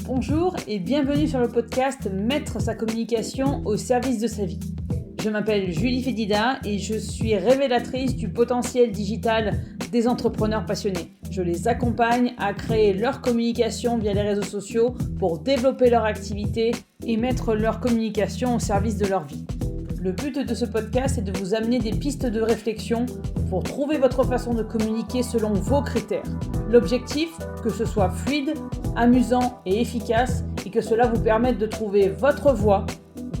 Bonjour et bienvenue sur le podcast Mettre sa communication au service de sa vie. Je m'appelle Julie Fédida et je suis révélatrice du potentiel digital des entrepreneurs passionnés. Je les accompagne à créer leur communication via les réseaux sociaux pour développer leur activité et mettre leur communication au service de leur vie. Le but de ce podcast est de vous amener des pistes de réflexion pour trouver votre façon de communiquer selon vos critères. L'objectif, que ce soit fluide, amusant et efficace et que cela vous permette de trouver votre voie,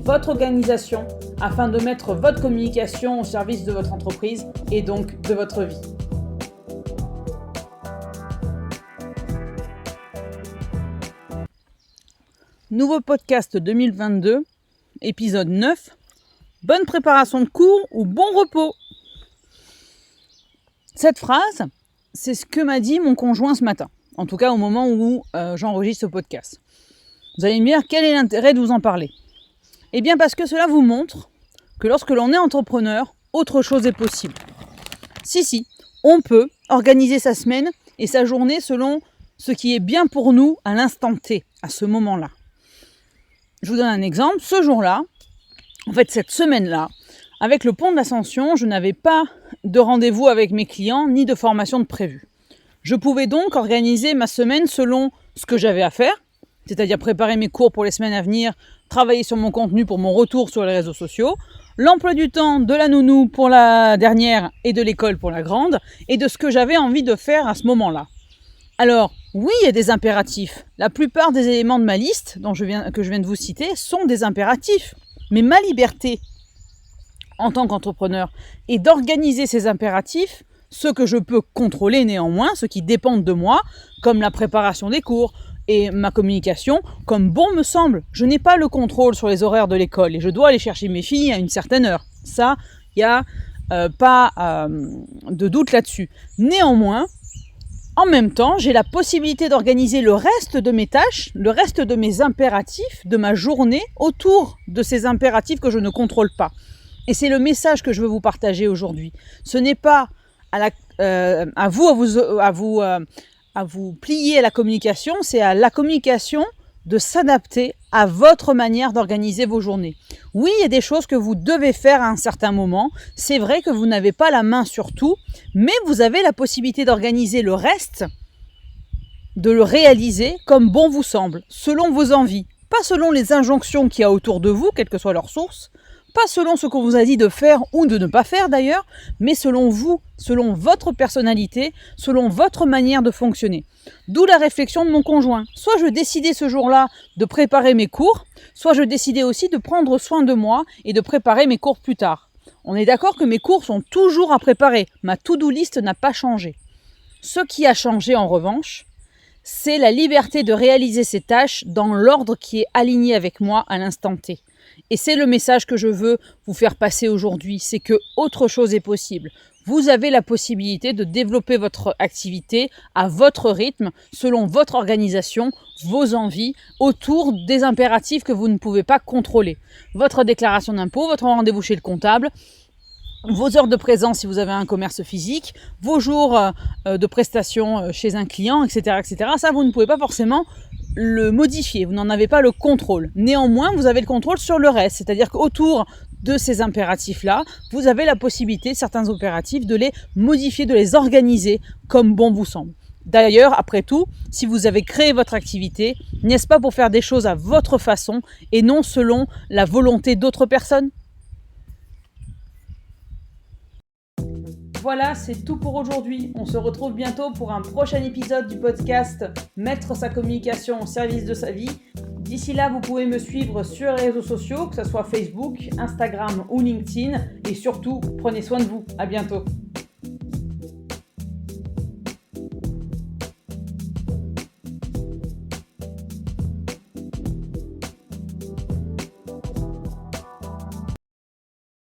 votre organisation afin de mettre votre communication au service de votre entreprise et donc de votre vie. Nouveau podcast 2022, épisode 9. Bonne préparation de cours ou bon repos. Cette phrase, c'est ce que m'a dit mon conjoint ce matin. En tout cas, au moment où j'enregistre ce podcast. Vous allez me dire, quel est l'intérêt de vous en parler ? Eh bien, parce que cela vous montre que lorsque l'on est entrepreneur, autre chose est possible. Si, on peut organiser sa semaine et sa journée selon ce qui est bien pour nous à l'instant T, à ce moment-là. Je vous donne un exemple. Ce jour-là, cette semaine-là, avec le pont de l'Ascension, je n'avais pas de rendez-vous avec mes clients ni de formation de prévu. Je pouvais donc organiser ma semaine selon ce que j'avais à faire, c'est-à-dire préparer mes cours pour les semaines à venir, travailler sur mon contenu pour mon retour sur les réseaux sociaux, l'emploi du temps de la nounou pour la dernière et de l'école pour la grande, et de ce que j'avais envie de faire à ce moment-là. Alors, oui, il y a des impératifs. La plupart des éléments de ma liste que je viens de vous citer sont des impératifs. Mais ma liberté en tant qu'entrepreneur est d'organiser ces impératifs, ceux que je peux contrôler néanmoins, ceux qui dépendent de moi, comme la préparation des cours et ma communication, comme bon me semble. Je n'ai pas le contrôle sur les horaires de l'école et je dois aller chercher mes filles à une certaine heure. Ça, il n'y a pas de doute là-dessus. Néanmoins, en même temps, j'ai la possibilité d'organiser le reste de mes tâches, le reste de mes impératifs, de ma journée, autour de ces impératifs que je ne contrôle pas. Et c'est le message que je veux vous partager aujourd'hui. Ce n'est pas à vous plier à la communication, c'est à la communication de s'adapter à votre manière d'organiser vos journées. Oui, il y a des choses que vous devez faire à un certain moment. C'est vrai que vous n'avez pas la main sur tout, mais vous avez la possibilité d'organiser le reste, de le réaliser comme bon vous semble, selon vos envies. Pas selon les injonctions qu'il y a autour de vous, quelle que soit leur source, pas selon ce qu'on vous a dit de faire ou de ne pas faire d'ailleurs, mais selon vous, selon votre personnalité, selon votre manière de fonctionner. D'où la réflexion de mon conjoint. Soit je décidais ce jour-là de préparer mes cours, soit je décidais aussi de prendre soin de moi et de préparer mes cours plus tard. On est d'accord que mes cours sont toujours à préparer. Ma to-do list n'a pas changé. Ce qui a changé en revanche, c'est la liberté de réaliser ces tâches dans l'ordre qui est aligné avec moi à l'instant T. Et c'est le message que je veux vous faire passer aujourd'hui, c'est que autre chose est possible. Vous avez la possibilité de développer votre activité à votre rythme, selon votre organisation, vos envies, autour des impératifs que vous ne pouvez pas contrôler. Votre déclaration d'impôt, votre rendez-vous chez le comptable, vos heures de présence si vous avez un commerce physique, vos jours de prestation chez un client, etc., etc. Ça, vous ne pouvez pas forcément le modifier, vous n'en avez pas le contrôle. Néanmoins, vous avez le contrôle sur le reste, c'est-à-dire qu'autour de ces impératifs-là, vous avez la possibilité, certains impératifs, de les modifier, de les organiser comme bon vous semble. D'ailleurs, après tout, si vous avez créé votre activité, n'est-ce pas pour faire des choses à votre façon et non selon la volonté d'autres personnes ? Voilà, c'est tout pour aujourd'hui. On se retrouve bientôt pour un prochain épisode du podcast Mettre sa communication au service de sa vie. D'ici là, vous pouvez me suivre sur les réseaux sociaux, que ce soit Facebook, Instagram ou LinkedIn. Et surtout, prenez soin de vous. À bientôt.